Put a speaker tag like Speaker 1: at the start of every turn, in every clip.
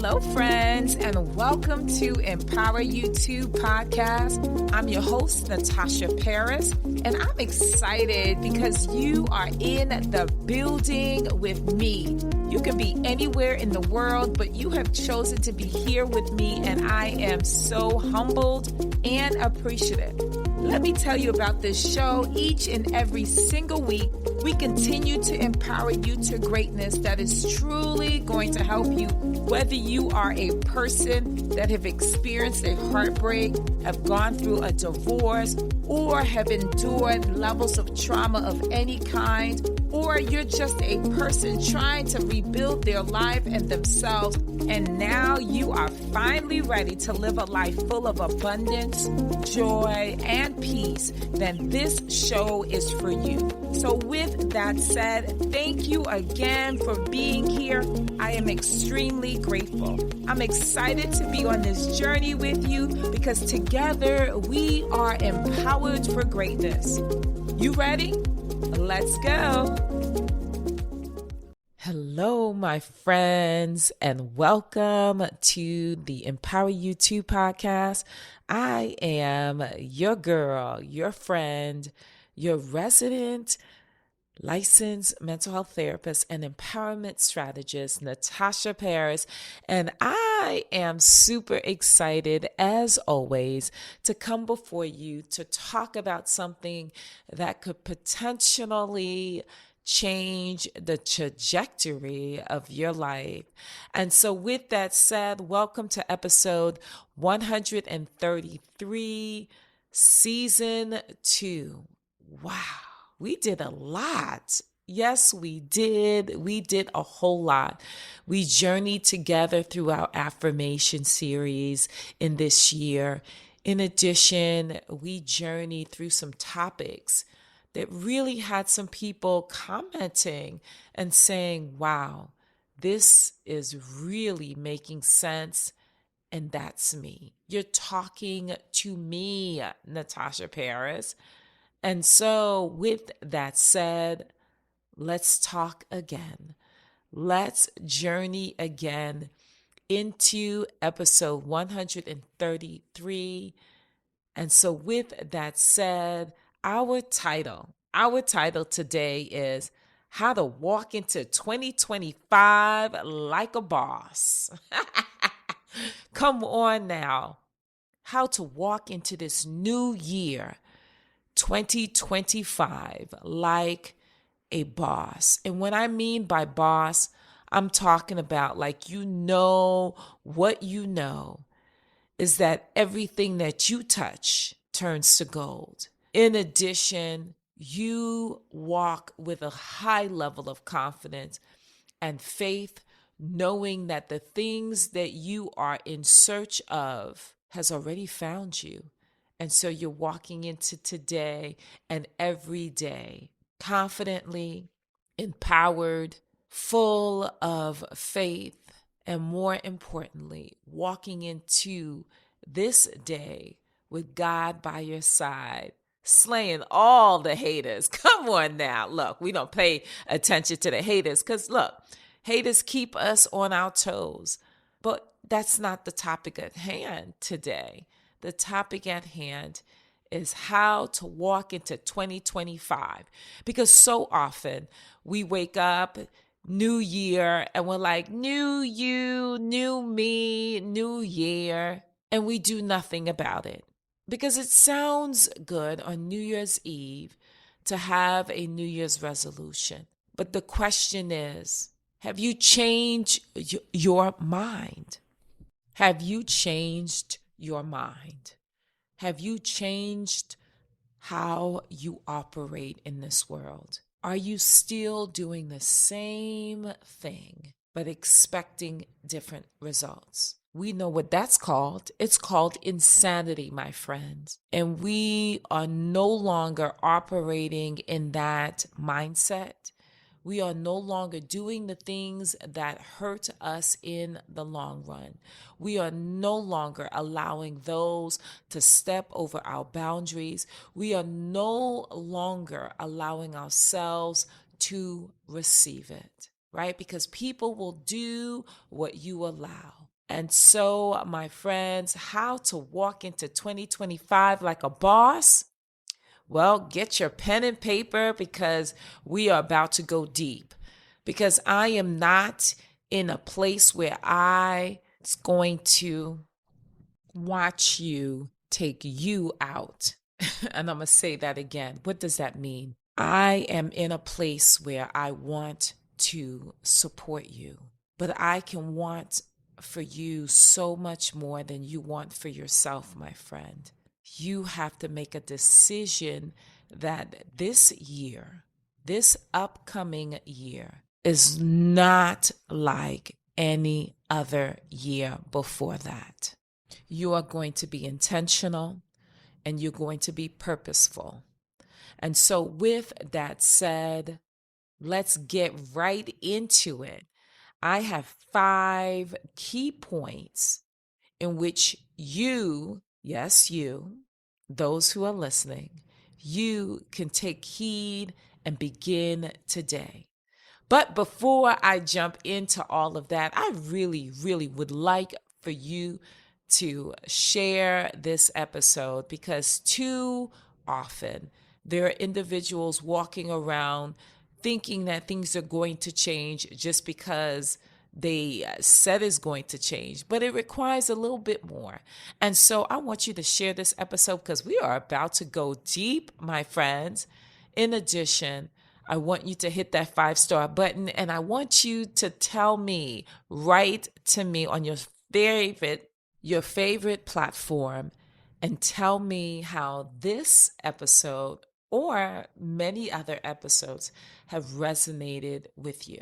Speaker 1: Hello, friends, and welcome to Empower You 2 podcast. I'm your host, Natasha Paris, and I'm excited because you are in the building with me. You can be anywhere in the world, but you have chosen to be here with me, and I am so humbled and appreciative. Let me tell you about this show. Each and every single week, we continue to empower you to greatness that is truly going to help you, whether you are a person that have experienced a heartbreak, have gone through a divorce, or have endured levels of trauma of any kind, or you're just a person trying to rebuild their life and themselves, and now you are finally ready to live a life full of abundance, joy, and peace, then this show is for you. So with that said, thank you again for being here. I am extremely grateful. I'm excited to be on this journey with you because together we are empowered for greatness. You ready? Let's go. Hello, my friends, and welcome to the Empower You 2 podcast. I am your girl, your friend, your resident licensed mental health therapist and empowerment strategist, Natasha Paris, and I am super excited, as always, to come before you to talk about something that could potentially change the trajectory of your life. And so with that said, welcome to episode 133, season 2. Wow, we did a lot. Yes, we did. We did a whole lot. We journeyed together through our affirmation series in this year. In addition, we journeyed through some topics that really had some people commenting and saying, wow, this is really making sense. And that's me. You're talking to me, Natasha Paris. And so with that said, let's talk again. Let's journey again into episode 133. And so with that said, our title today is How to Walk into 2025 Like a Boss. Come on now. How to walk into this new year, 2025, like a boss. And when I mean by boss, I'm talking about like what you know is that everything that you touch turns to gold. In addition, you walk with a high level of confidence and faith, knowing that the things that you are in search of has already found you. And so you're walking into today and every day confidently, empowered, full of faith, and more importantly, walking into this day with God by your side, slaying all the haters. Come on now. Look, we don't pay attention to the haters because look, haters keep us on our toes. But that's not the topic at hand today. The topic at hand is how to walk into 2025. Because so often we wake up, new year, and we're like, new you, new me, new year, and we do nothing about it. Because it sounds good on New Year's Eve to have a New Year's resolution. But the question is, have you changed your mind? Have you changed your mind? Have you changed how you operate in this world? Are you still doing the same thing, but expecting different results? We know what that's called. It's called insanity, my friends. And we are no longer operating in that mindset. We are no longer doing the things that hurt us in the long run. We are no longer allowing those to step over our boundaries. We are no longer allowing ourselves to receive it, right? Because people will do what you allow. And so, my friends, how to walk into 2025 like a boss? Well, get your pen and paper because we are about to go deep. Because I am not in a place where I is going to watch you take you out. And I'm going to say that again. What does that mean? I am in a place where I want to support you, but I can want for you so much more than you want for yourself, my friend. You have to make a decision that this year, this upcoming year, is not like any other year before that. You are going to be intentional and you're going to be purposeful. And so, with that said, let's get right into it. I have 5 key points in which you, yes, you, those who are listening, you can take heed and begin today. But before I jump into all of that, I really would like for you to share this episode because too often there are individuals walking around thinking that things are going to change just because they said is going to change, but it requires a little bit more. And so I want you to share this episode because we are about to go deep, my friends. In addition, I want you to hit that 5-star button and I want you to tell me, write to me on your favorite platform and tell me how this episode or many other episodes have resonated with you.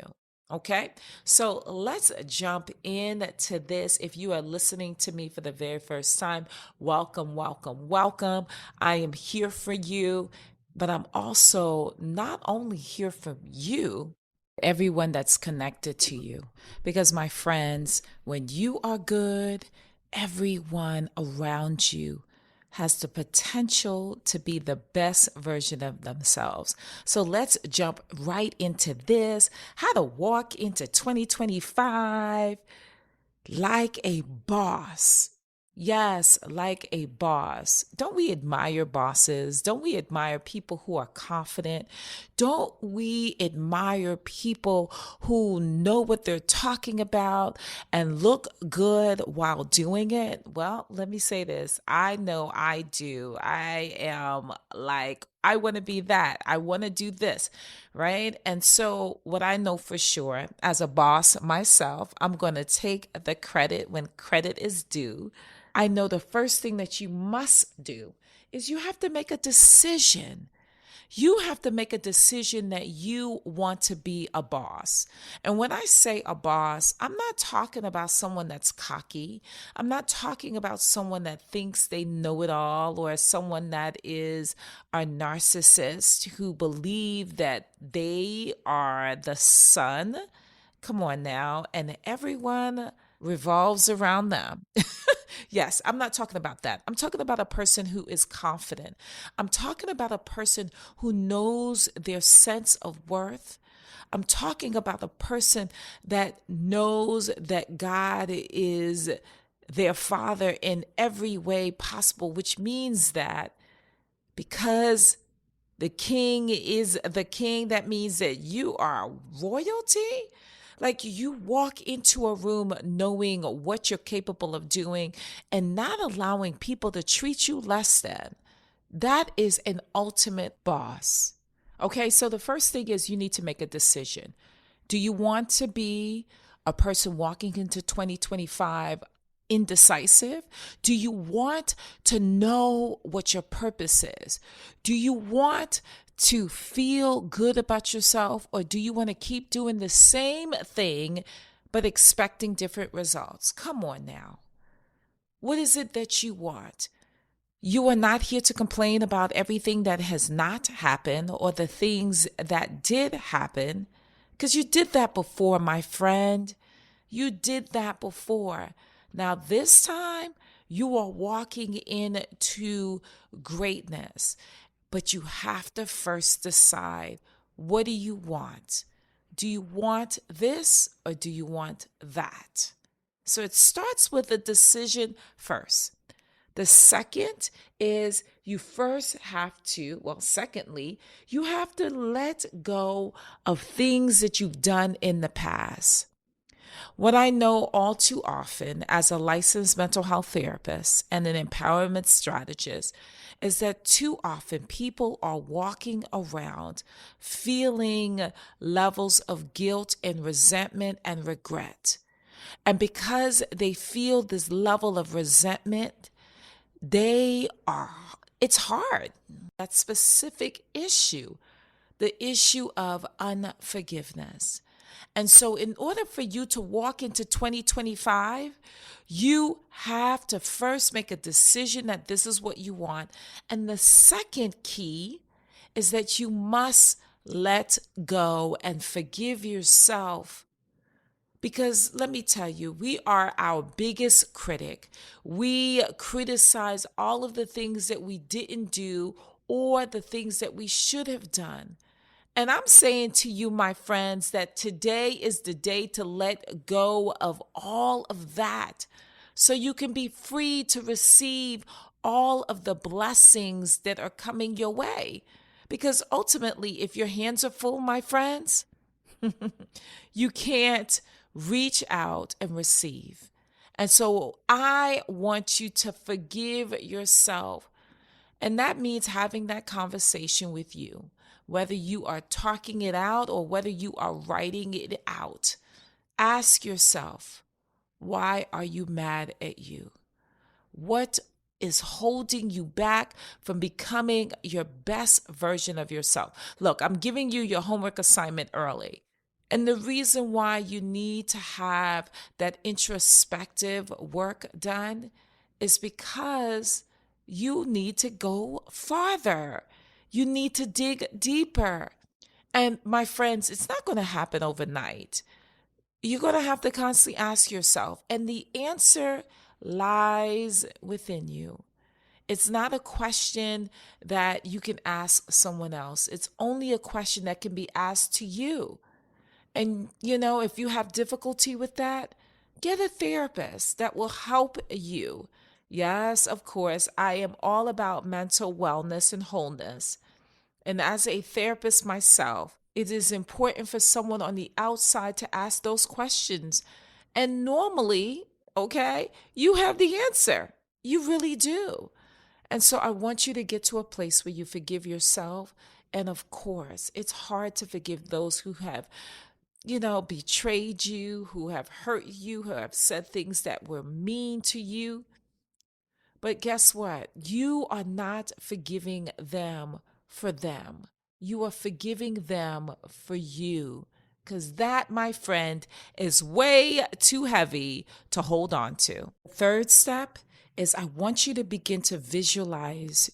Speaker 1: Okay, so let's jump into this. If you are listening to me for the very first time, welcome, welcome, welcome. I am here for you, but I'm also not only here for you, everyone that's connected to you. Because, my friends, when you are good, everyone around you has the potential to be the best version of themselves. So let's jump right into this. How to walk into 2025 like a boss. Yes, like a boss. Don't we admire bosses? Don't we admire people who are confident? Don't we admire people who know what they're talking about and look good while doing it? Well, let me say this. I know I do. I am like, I want to be that. I want to do this, right? And so, what I know for sure as a boss myself, I'm going to take the credit when credit is due. I know the first thing that you must do is you have to make a decision. You have to make a decision that you want to be a boss. And when I say a boss, I'm not talking about someone that's cocky. I'm not talking about someone that thinks they know it all or someone that is a narcissist who believe that they are the sun. Come on now. And everyone revolves around them. Yes, I'm not talking about that. I'm talking about a person who is confident. I'm talking about a person who knows their sense of worth. I'm talking about a person that knows that God is their father in every way possible, which means that because the king is the king, that means that you are royalty. Like you walk into a room knowing what you're capable of doing and not allowing people to treat you less than. That is an ultimate boss. Okay, so the first thing is you need to make a decision. Do you want to be a person walking into 2025 indecisive? Do you want to know what your purpose is? Do you want to feel good about yourself, or do you want to keep doing the same thing but expecting different results? Come on now. What is it that you want? You are not here to complain about everything that has not happened or the things that did happen, because you did that before, my friend. You did that before. Now, this time, you are walking into greatness, but you have to first decide, what do you want? Do you want this or do you want that? So it starts with a decision first. The second is you first have to, well, secondly, you have to let go of things that you've done in the past. What I know all too often as a licensed mental health therapist and an empowerment strategist is that too often people are walking around feeling levels of guilt and resentment and regret. And because they feel this level of resentment, they are, it's hard. That specific issue, the issue of unforgiveness. And so, in order for you to walk into 2025, you have to first make a decision that this is what you want. And the second key is that you must let go and forgive yourself. Because let me tell you, we are our biggest critic. We criticize all of the things that we didn't do or the things that we should have done. And I'm saying to you, my friends, that today is the day to let go of all of that so you can be free to receive all of the blessings that are coming your way. Because ultimately, if your hands are full, my friends, you can't reach out and receive. And so I want you to forgive yourself. And that means having that conversation with you, whether you are talking it out or whether you are writing it out. Ask yourself, why are you mad at you? What is holding you back from becoming your best version of yourself? Look, I'm giving you your homework assignment early. And the reason why you need to have that introspective work done is because you need to go farther. You need to dig deeper. And my friends, it's not going to happen overnight. You're going to have to constantly ask yourself, and the answer lies within you. It's not a question that you can ask someone else. It's only a question that can be asked to you. And, if you have difficulty with that, get a therapist that will help you. Yes, of course, I am all about mental wellness and wholeness. And as a therapist myself, it is important for someone on the outside to ask those questions. And normally, okay, you have the answer. You really do. And so I want you to get to a place where you forgive yourself. And of course, it's hard to forgive those who have betrayed you, who have hurt you, who have said things that were mean to you. But guess what? You are not forgiving them for them. You are forgiving them for you. Because that, my friend, is way too heavy to hold on to. The third step is I want you to begin to visualize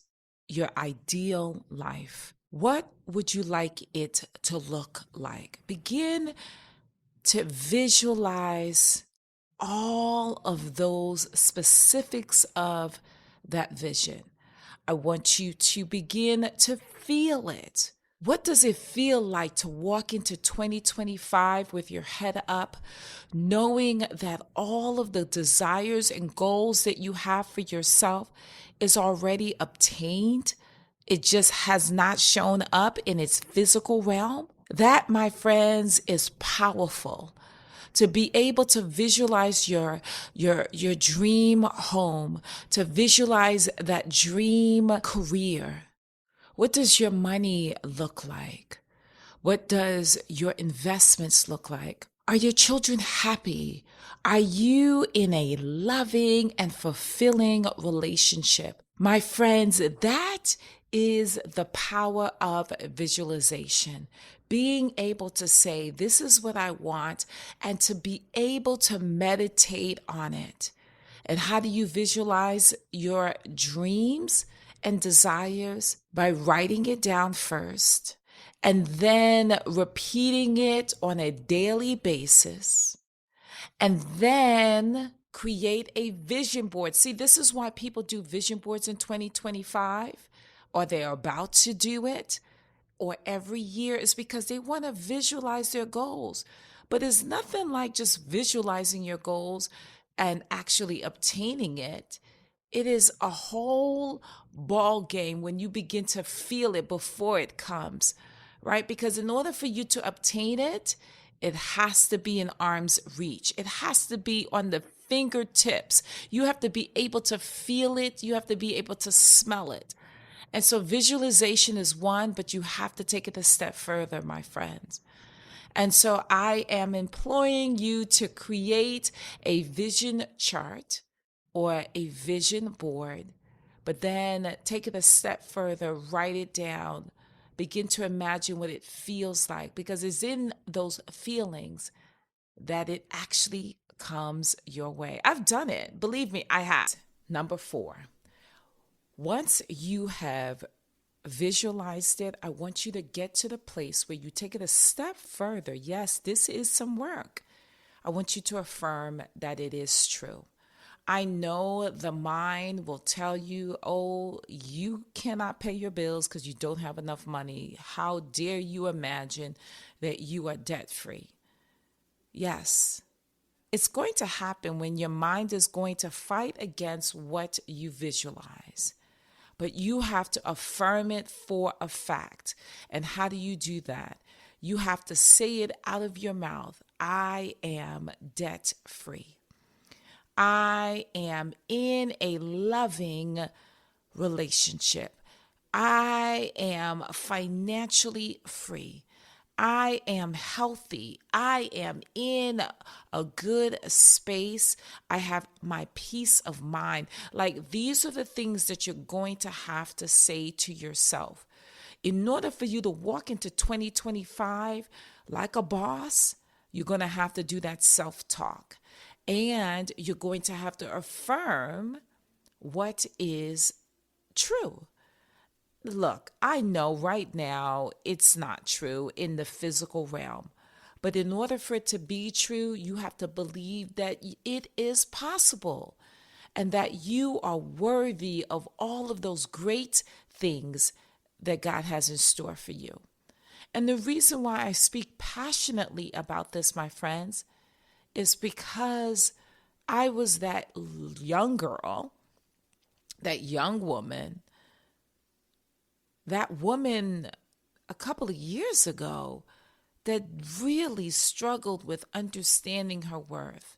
Speaker 1: your ideal life. What would you like it to look like? Begin to visualize all of those specifics of that vision. I want you to begin to feel it. What does it feel like to walk into 2025 with your head up, knowing that all of the desires and goals that you have for yourself is already obtained? It just has not shown up in its physical realm. That, my friends, is powerful. To be able to visualize your dream home, to visualize that dream career. What does your money look like? What does your investments look like? Are your children happy? Are you in a loving and fulfilling relationship? My friends, that is the power of visualization. Being able to say, this is what I want, and to be able to meditate on it. And how do you visualize your dreams and desires? By writing it down first, and then repeating it on a daily basis, and then create a vision board. See, this is why people do vision boards in 2025, or they're about to do it, or every year, is because they want to visualize their goals. But it's nothing like just visualizing your goals. and actually obtaining it, it is a whole ball game when you begin to feel it before it comes, right? Because in order for you to obtain it, it has to be in arm's reach. It has to be on the fingertips. You have to be able to feel it. You have to be able to smell it. And so visualization is one, but you have to take it a step further, my friends. And so I am imploring you to create a vision chart or a vision board, but then take it a step further, write it down, begin to imagine what it feels like, because it's in those feelings that it actually comes your way. I've done it. Believe me, I have. Number 4, once you have visualized it, I want you to get to the place where you take it a step further. Yes, this is some work. I want you to affirm that it is true. I know the mind will tell you, oh, you cannot pay your bills because you don't have enough money. How dare you imagine that you are debt free? Yes, it's going to happen when your mind is going to fight against what you visualize. But you have to affirm it for a fact. And how do you do that? You have to say it out of your mouth. I am debt free. I am in a loving relationship. I am financially free. I am healthy. I am in a good space. I have my peace of mind. Like, these are the things that you're going to have to say to yourself. In order for you to walk into 2025 like a boss, you're going to have to do that self-talk. And you're going to have to affirm what is true. Look, I know right now it's not true in the physical realm, but in order for it to be true, you have to believe that it is possible and that you are worthy of all of those great things that God has in store for you. And the reason why I speak passionately about this, my friends, is because I was that young girl, that young woman, that woman a couple of years ago that really struggled with understanding her worth.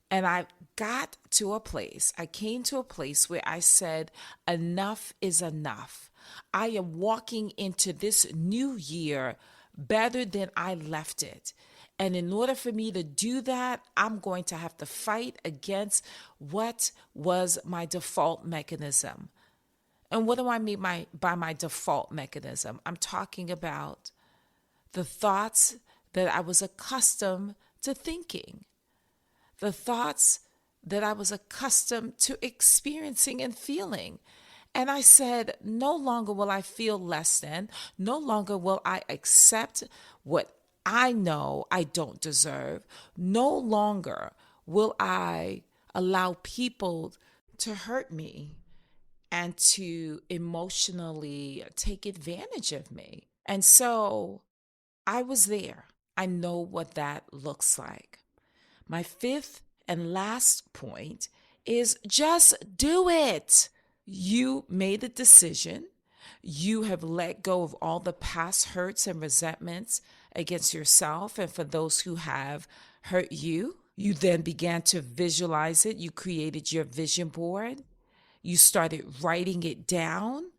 Speaker 1: And I came to a place where I said, enough is enough. I am walking into this new year better than I left it. And in order for me to do that, I'm going to have to fight against what was my default mechanism. And what do I mean by my default mechanism? I'm talking about the thoughts that I was accustomed to thinking, the thoughts that I was accustomed to experiencing and feeling. And I said, no longer will I feel less than, no longer will I accept what I know I don't deserve, no longer will I allow people to hurt me and to emotionally take advantage of me. And so I was there. I know what that looks like. My 5th and last point is just do it. You made a decision. You have let go of all the past hurts and resentments against yourself and for those who have hurt you. You then began to visualize it. You created your vision board. You started writing it down,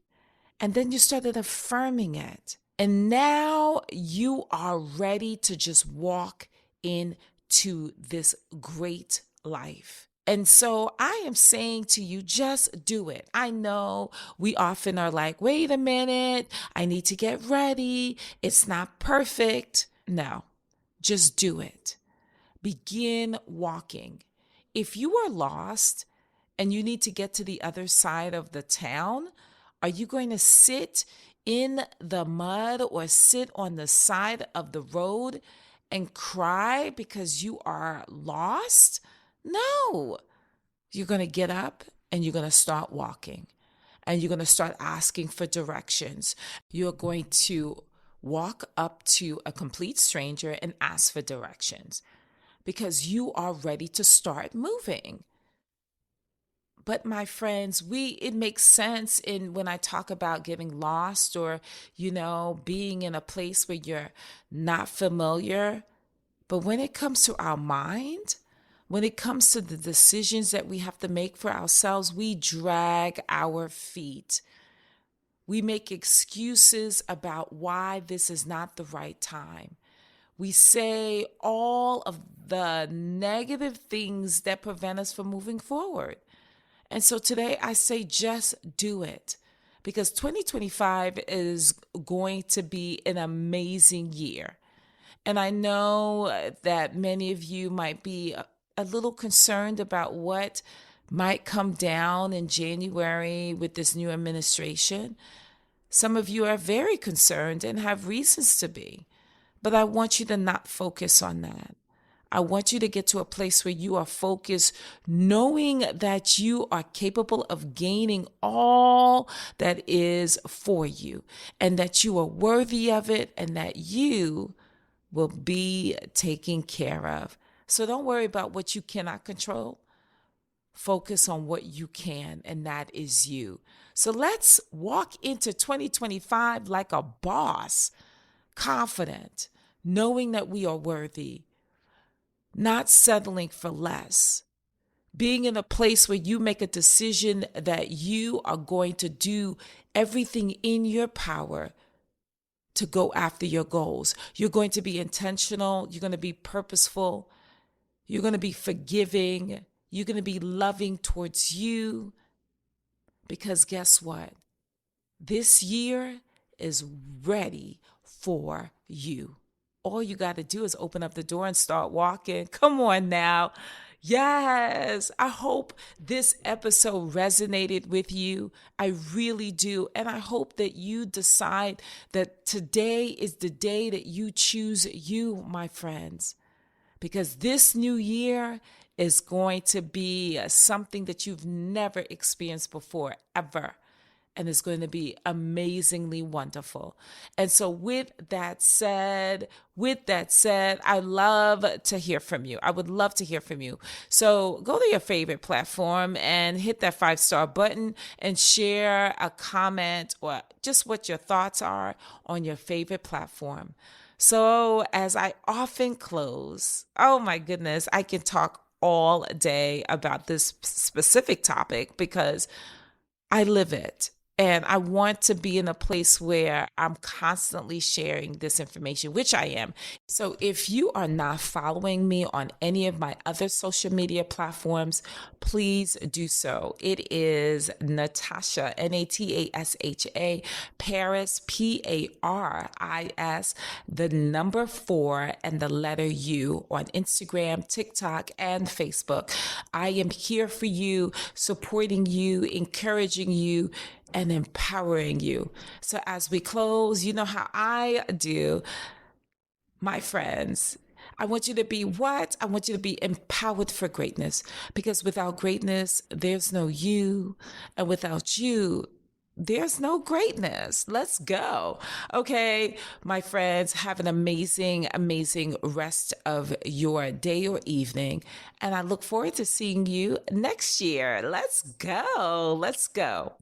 Speaker 1: and then you started affirming it. And now you are ready to just walk into this great life. And so I am saying to you, just do it. I know we often are like, wait a minute, I need to get ready. It's not perfect. No, just do it. Begin walking. If you are lost and you need to get to the other side of the town, are you going to sit in the mud or sit on the side of the road and cry because you are lost? No. You're going to get up and you're going to start walking and you're going to start asking for directions. You're going to walk up to a complete stranger and ask for directions. because you are ready to start moving. But my friends, it makes sense in when I talk about getting lost or, being in a place where you're not familiar. But when it comes to our mind, when it comes to the decisions that we have to make for ourselves, we drag our feet. We make excuses about why this is not the right time. We say all of the negative things that prevent us from moving forward. And so today I say just do it, because 2025 is going to be an amazing year. And I know that many of you might be a little concerned about what might come down in January with this new administration. Some of you are very concerned and have reasons to be. But I want you to not focus on that. I want you to get to a place where you are focused, knowing that you are capable of gaining all that is for you, and that you are worthy of it, and that you will be taken care of. So don't worry about what you cannot control. Focus on what you can, and that is you. So let's walk into 2025 like a boss, confident, knowing that we are worthy, not settling for less, being in a place where you make a decision that you are going to do everything in your power to go after your goals. You're going to be intentional. You're going to be purposeful. You're going to be forgiving. You're going to be loving towards you. Because guess what? This year is ready for you. All you got to do is open up the door and start walking. Come on now. Yes, I hope this episode resonated with you. I really do. And I hope that you decide that today is the day that you choose you, my friends, because this new year is going to be something that you've never experienced before, ever. And it's going to be amazingly wonderful. And so with that said, I love to hear from you. I would love to hear from you. So go to your favorite platform and hit that 5-star button and share a comment or just what your thoughts are on your favorite platform. So as I often close, oh my goodness, I can talk all day about this specific topic because I live it. And I want to be in a place where I'm constantly sharing this information, which I am. So if you are not following me on any of my other social media platforms, please do so. It is Natasha, Natasha, Paris, Paris, the number 4 and the letter U on Instagram, TikTok, and Facebook. I am here for you, supporting you, encouraging you, and empowering you. So as we close, you know how I do, my friends. I want you to be what? I want you to be empowered for greatness, because without greatness, there's no you. And without you, there's no greatness. Let's go. Okay, my friends, have an amazing, amazing rest of your day or evening. And I look forward to seeing you next year. Let's go. Let's go.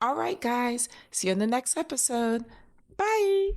Speaker 1: All right, guys. See you in the next episode. Bye.